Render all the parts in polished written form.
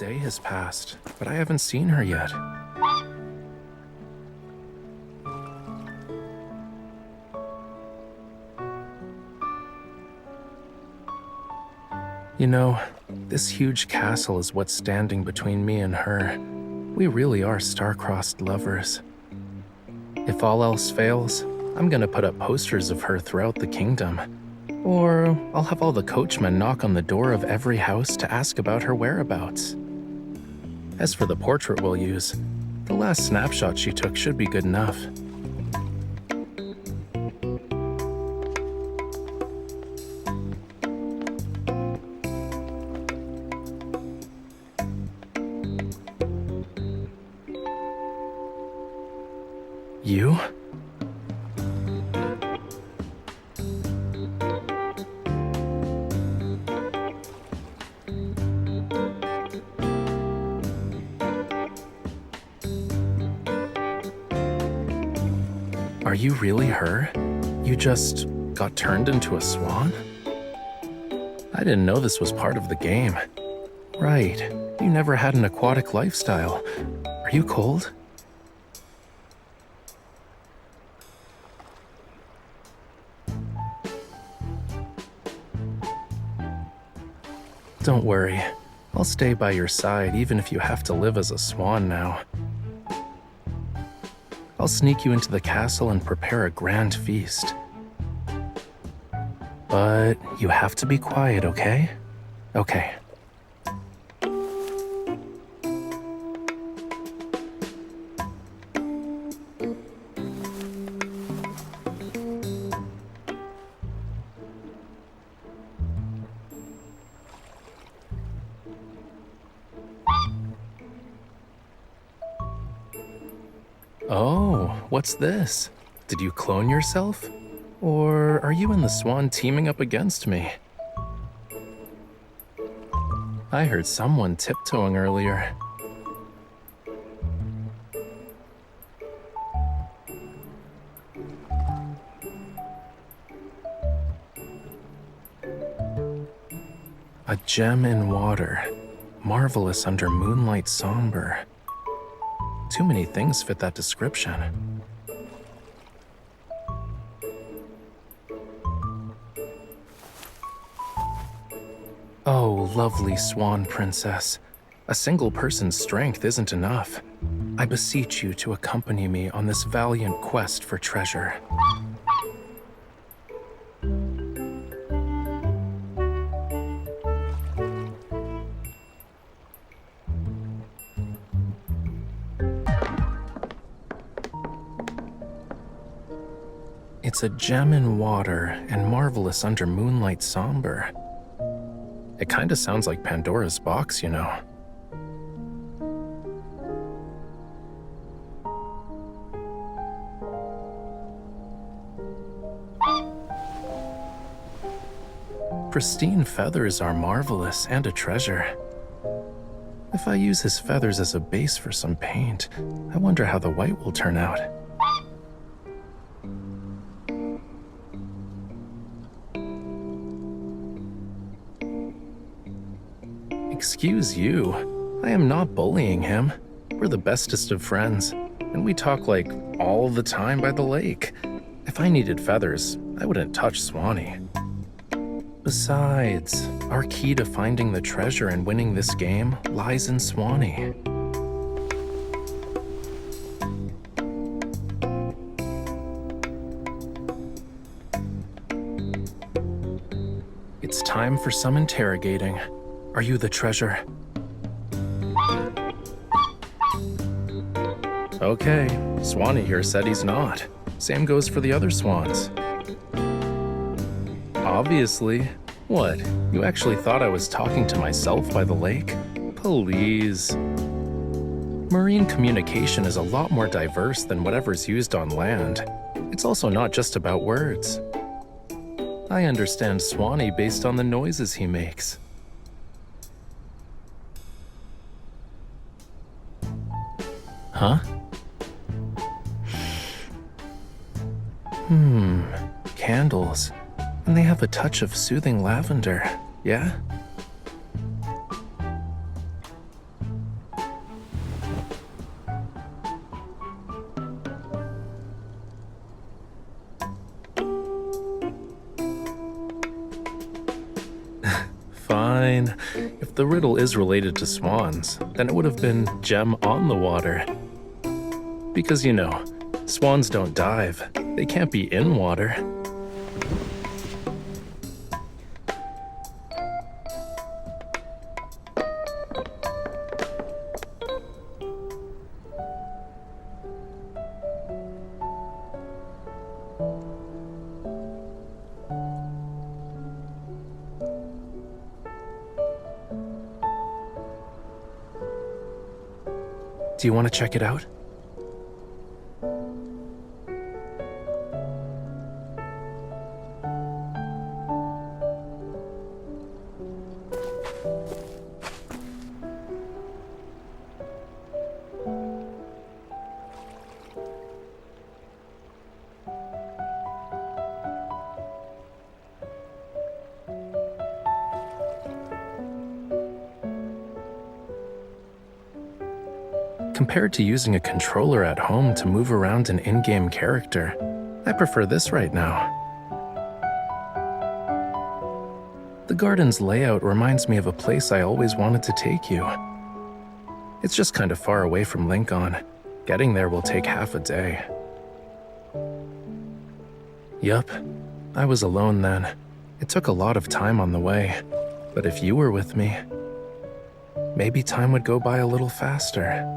day has passed, but I haven't seen her yet. You know, this huge castle is what's standing between me and her. We really are star-crossed lovers. If all else fails, I'm gonna put up posters of her throughout the kingdom. Or I'll have all the coachmen knock on the door of every house to ask about her whereabouts. As for the portrait we'll use, the last snapshot she took should be good enough. You? Are you really her? You just got turned into a swan? I didn't know this was part of the game. Right, you never had an aquatic lifestyle. Are you cold? Don't worry, I'll stay by your side even if you have to live as a swan now. I'll sneak you into the castle and prepare a grand feast. But you have to be quiet, okay? Okay. Oh, what's this? Did you clone yourself? Or are you and the swan teaming up against me? I heard someone tiptoeing earlier. A gem in water, marvelous under moonlight somber. Too many things fit that description. Oh, lovely swan princess. A single person's strength isn't enough. I beseech you to accompany me on this valiant quest for treasure. It's a gem in water and marvelous under moonlight somber. It kinda sounds like Pandora's box, you know. Pristine feathers are marvelous and a treasure. If I use his feathers as a base for some paint, I wonder how the white will turn out. Excuse you, I am not bullying him. We're the bestest of friends, and we talk like all the time by the lake. If I needed feathers, I wouldn't touch Swanee. Besides, our key to finding the treasure and winning this game lies in Swanee. It's time for some interrogating. Are you the treasure? Okay, Swanee here said he's not. Same goes for the other swans. Obviously. What, you actually thought I was talking to myself by the lake? Please. Marine communication is a lot more diverse than whatever's used on land. It's also not just about words. I understand Swanee based on the noises he makes. Huh? Candles. And they have a touch of soothing lavender, yeah? If the riddle is related to swans, then it would have been gem on the water. Because, swans don't dive. They can't be in water. Do you want to check it out? Compared to using a controller at home to move around an in-game character, I prefer this right now. The garden's layout reminds me of a place I always wanted to take you. It's just kind of far away from Lincoln. Getting there will take half a day. Yup, I was alone then. It took a lot of time on the way, but if you were with me, maybe time would go by a little faster.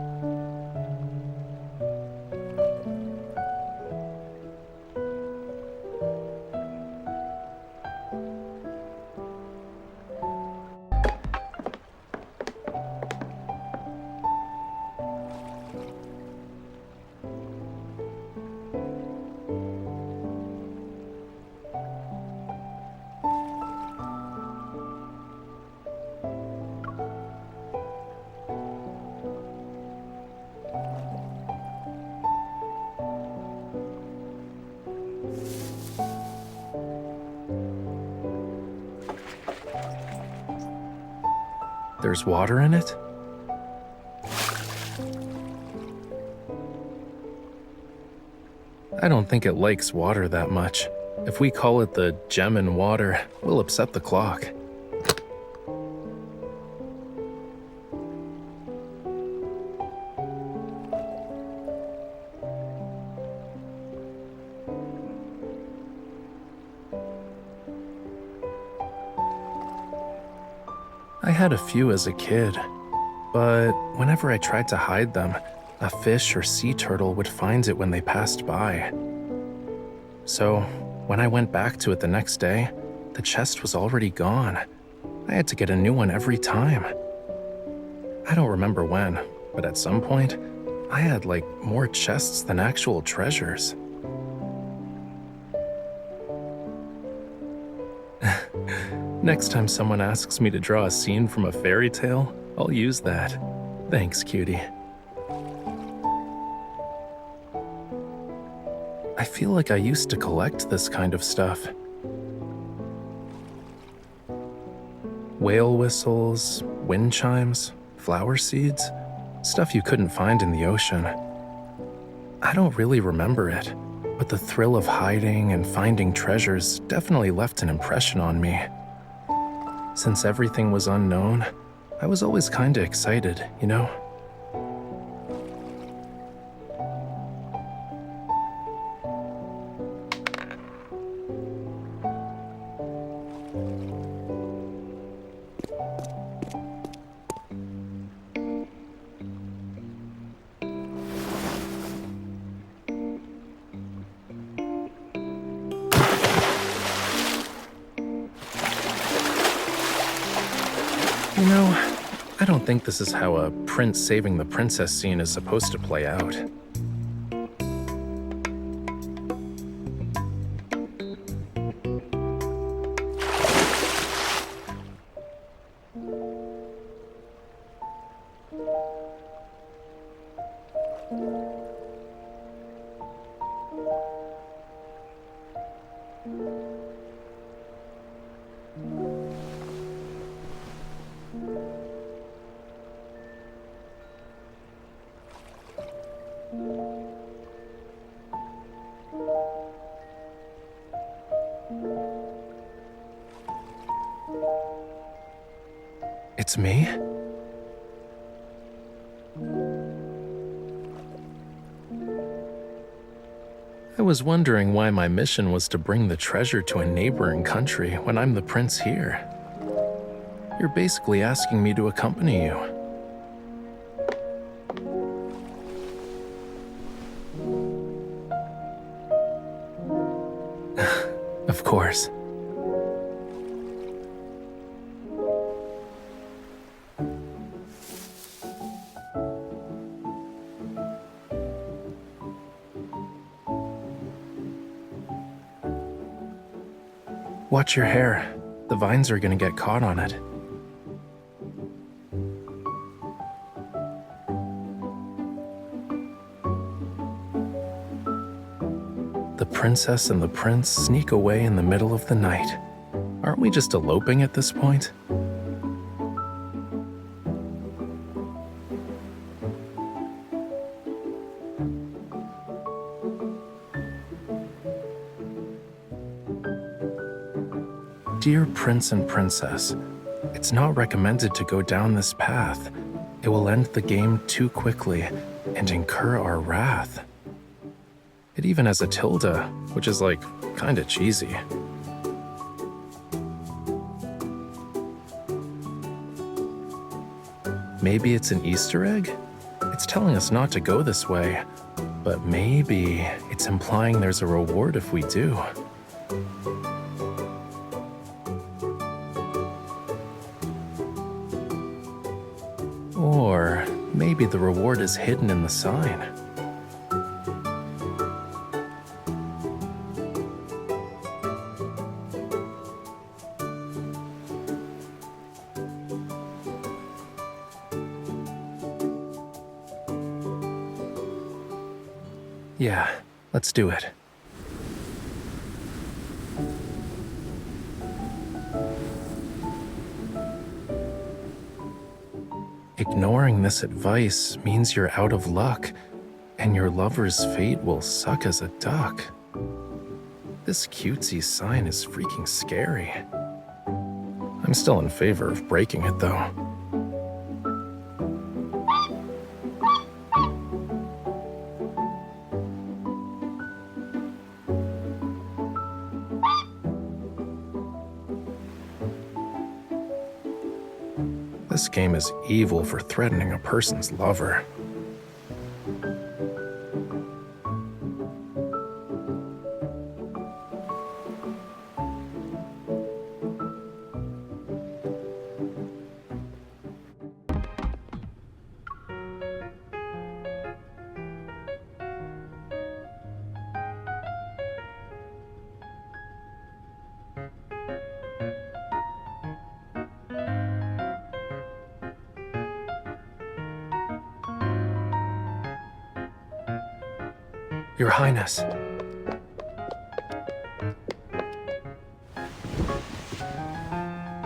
There's water in it? I don't think it likes water that much. If we call it the gem in water, we'll upset the clock. I had a few as a kid, but whenever I tried to hide them, a fish or sea turtle would find it when they passed by. So, when I went back to it the next day, the chest was already gone. I had to get a new one every time. I don't remember when, but at some point, I had more chests than actual treasures. Next time someone asks me to draw a scene from a fairy tale, I'll use that. Thanks, cutie. I feel like I used to collect this kind of stuff. Whale whistles, wind chimes, flower seeds, stuff you couldn't find in the ocean. I don't really remember it, but the thrill of hiding and finding treasures definitely left an impression on me. Since everything was unknown, I was always kinda excited, I don't think this is how a prince saving the princess scene is supposed to play out. It's me? I was wondering why my mission was to bring the treasure to a neighboring country when I'm the prince here. You're basically asking me to accompany you. Of course. Watch your hair. The vines are gonna get caught on it. The princess and the prince sneak away in the middle of the night. Aren't we just eloping at this point? Dear Prince and Princess, it's not recommended to go down this path. It will end the game too quickly and incur our wrath. It even has a tilde, which is like kinda cheesy. Maybe it's an Easter egg? It's telling us not to go this way, but maybe it's implying there's a reward if we do. Or maybe the reward is hidden in the sign. Yeah, let's do it. Ignoring this advice means you're out of luck, and your lover's fate will suck as a duck. This cutesy sign is freaking scary. I'm still in favor of breaking it, though. This game is evil for threatening a person's lover. Your Highness.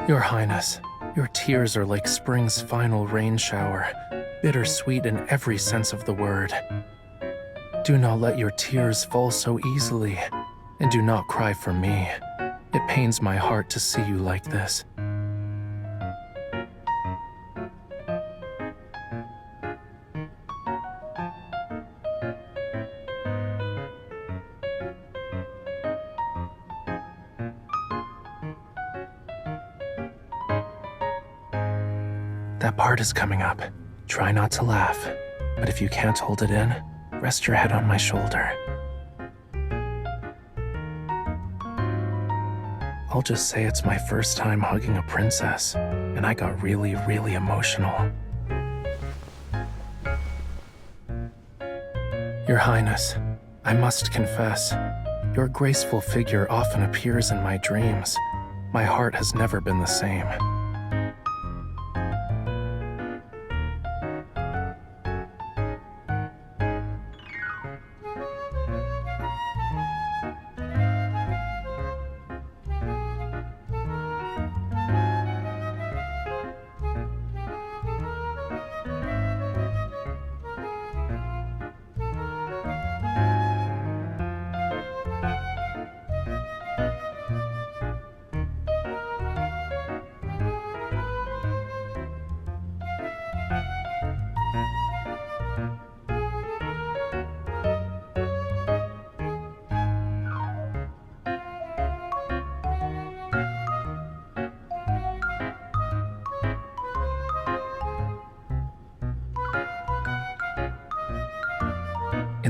Your Highness, your tears are like spring's final rain shower, bittersweet in every sense of the word. Do not let your tears fall so easily, and do not cry for me. It pains my heart to see you like this. That part is coming up. Try not to laugh, but if you can't hold it in, rest your head on my shoulder. I'll just say it's my first time hugging a princess, and I got really, really emotional. Your Highness, I must confess, your graceful figure often appears in my dreams. My heart has never been the same.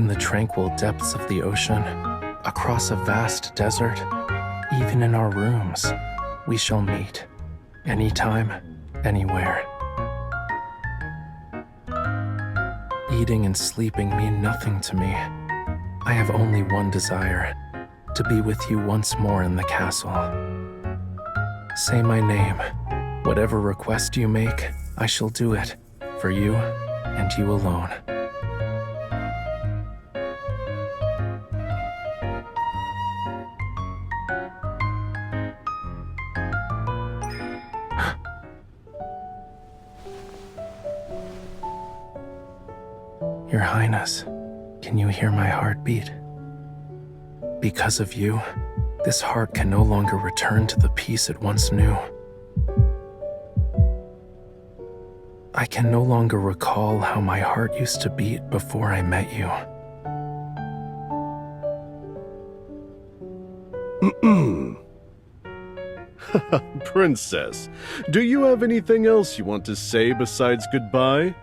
In the tranquil depths of the ocean, across a vast desert, even in our rooms, we shall meet, anytime, anywhere. Eating and sleeping mean nothing to me. I have only one desire, to be with you once more in the castle. Say my name. Whatever request you make, I shall do it, for you and you alone. Your Highness, can you hear my heartbeat? Because of you, this heart can no longer return to the peace it once knew. I can no longer recall how my heart used to beat before I met you. Princess, do you have anything else you want to say besides goodbye?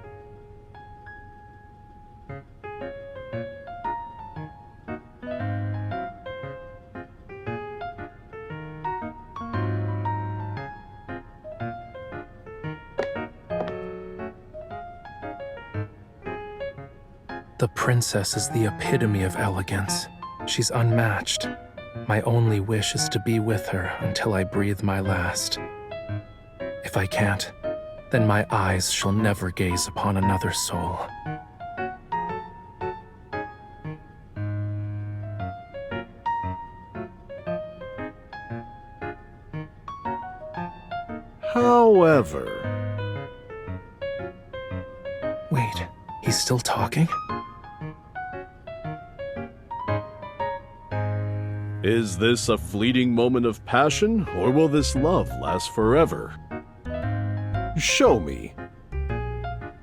The princess is the epitome of elegance. She's unmatched. My only wish is to be with her until I breathe my last. If I can't, then my eyes shall never gaze upon another soul. However... Wait, he's still talking? Is this a fleeting moment of passion, or will this love last forever? Show me.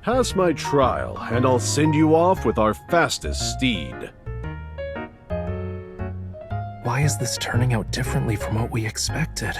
Pass my trial, and I'll send you off with our fastest steed. Why is this turning out differently from what we expected?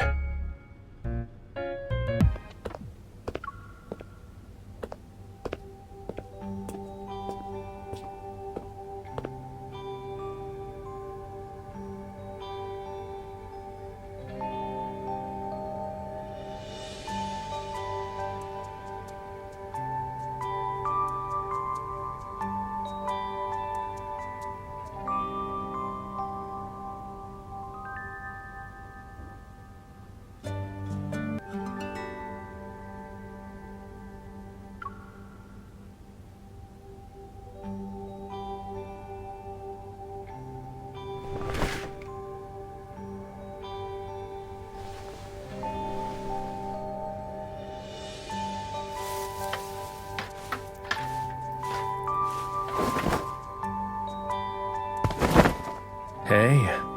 Hey,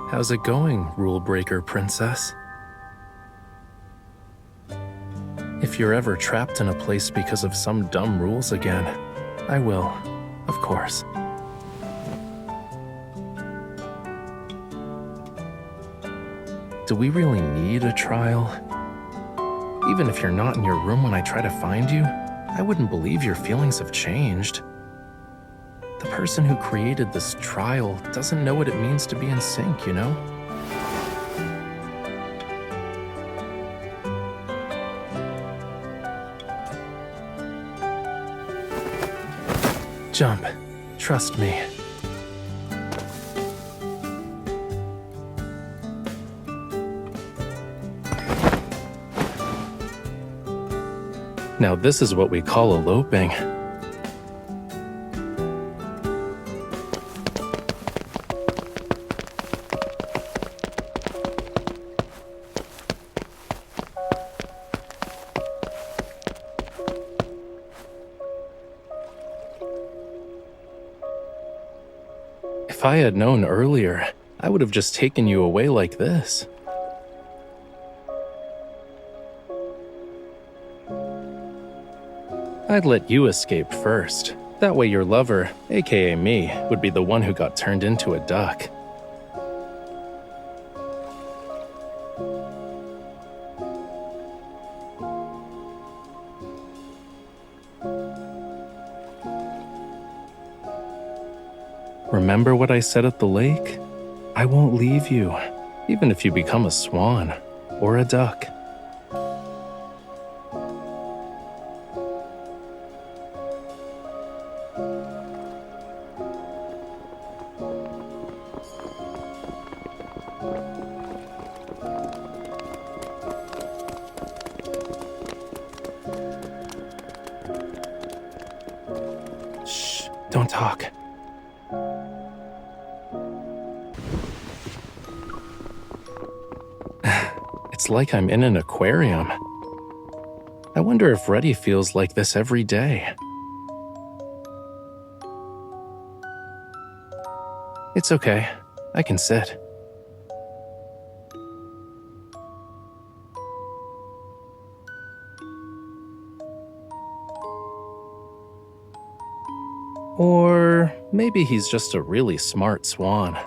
how's it going, rule breaker princess? If you're ever trapped in a place because of some dumb rules again, I will, of course. Do we really need a trial? Even if you're not in your room when I try to find you, I wouldn't believe your feelings have changed. The person who created this trial doesn't know what it means to be in sync, you know? Jump. Trust me. Now this is what we call eloping. If I had known earlier, I would have just taken you away like this. I'd let you escape first. That way your lover, aka me, would be the one who got turned into a duck. Remember what I said at the lake? I won't leave you, even if you become a swan or a duck. Shh, don't talk. It's like I'm in an aquarium. I wonder if Reddy feels like this every day. It's okay. I can sit. Or maybe he's just a really smart swan.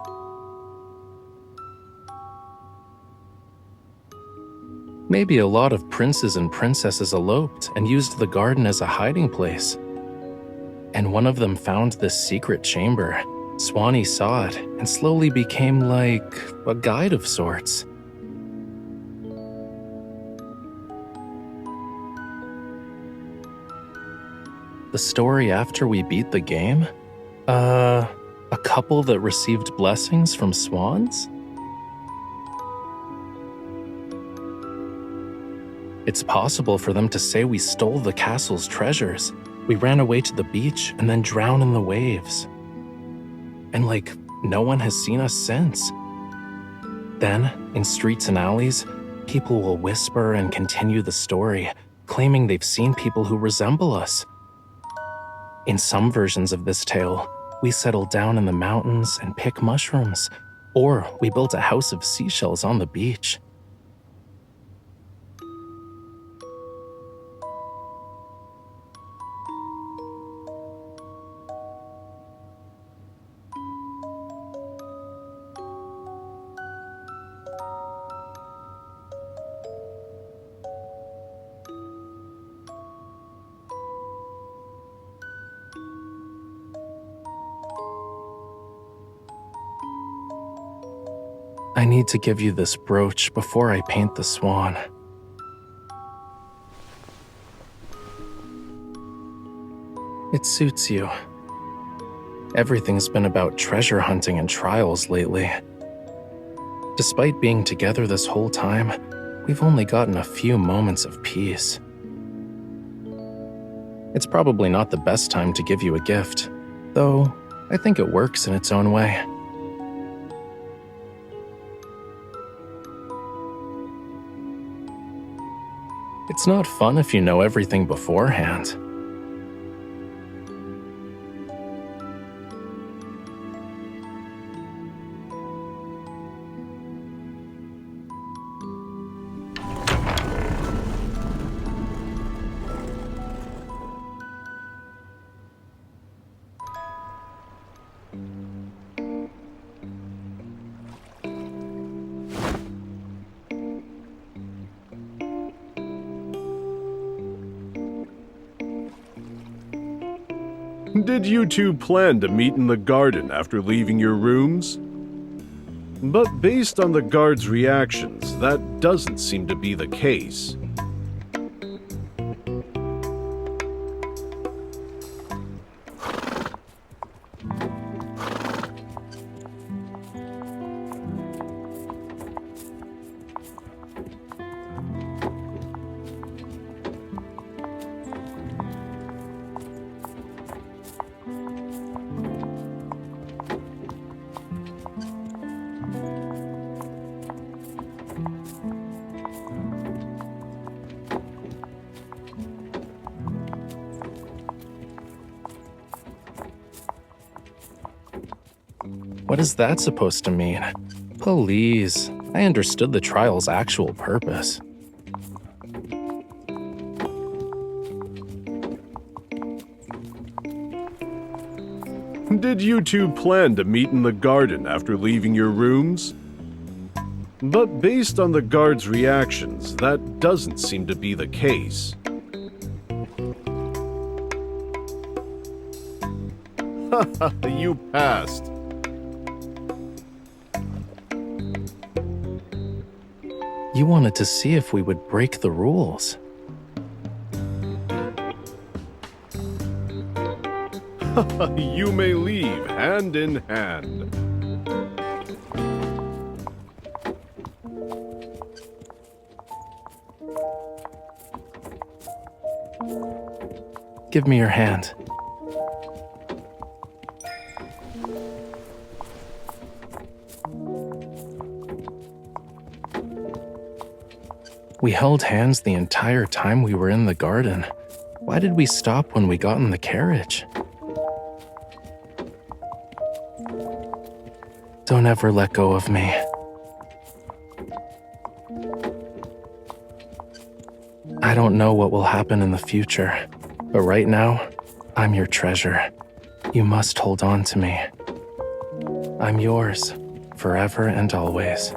Maybe a lot of princes and princesses eloped and used the garden as a hiding place. And one of them found this secret chamber. Swanee saw it and slowly became like a guide of sorts. The story after we beat the game? A couple that received blessings from swans? It's possible for them to say we stole the castle's treasures. We ran away to the beach and then drowned in the waves. And no one has seen us since. Then, in streets and alleys, people will whisper and continue the story, claiming they've seen people who resemble us. In some versions of this tale, we settle down in the mountains and pick mushrooms, or we built a house of seashells on the beach. I need to give you this brooch before I paint the swan. It suits you. Everything's been about treasure hunting and trials lately. Despite being together this whole time, we've only gotten a few moments of peace. It's probably not the best time to give you a gift, though I think it works in its own way. It's not fun if you know everything beforehand. Did you two plan to meet in the garden after leaving your rooms? But based on the guards' reactions, that doesn't seem to be the case. What is that supposed to mean? Please, I understood the trial's actual purpose. Did you two plan to meet in the garden after leaving your rooms? But based on the guards' reactions, that doesn't seem to be the case. Haha, you passed. You wanted to see if we would break the rules. You may leave hand in hand. Give me your hand. We held hands the entire time we were in the garden. Why did we stop when we got in the carriage? Don't ever let go of me. I don't know what will happen in the future, but right now, I'm your treasure. You must hold on to me. I'm yours, forever and always.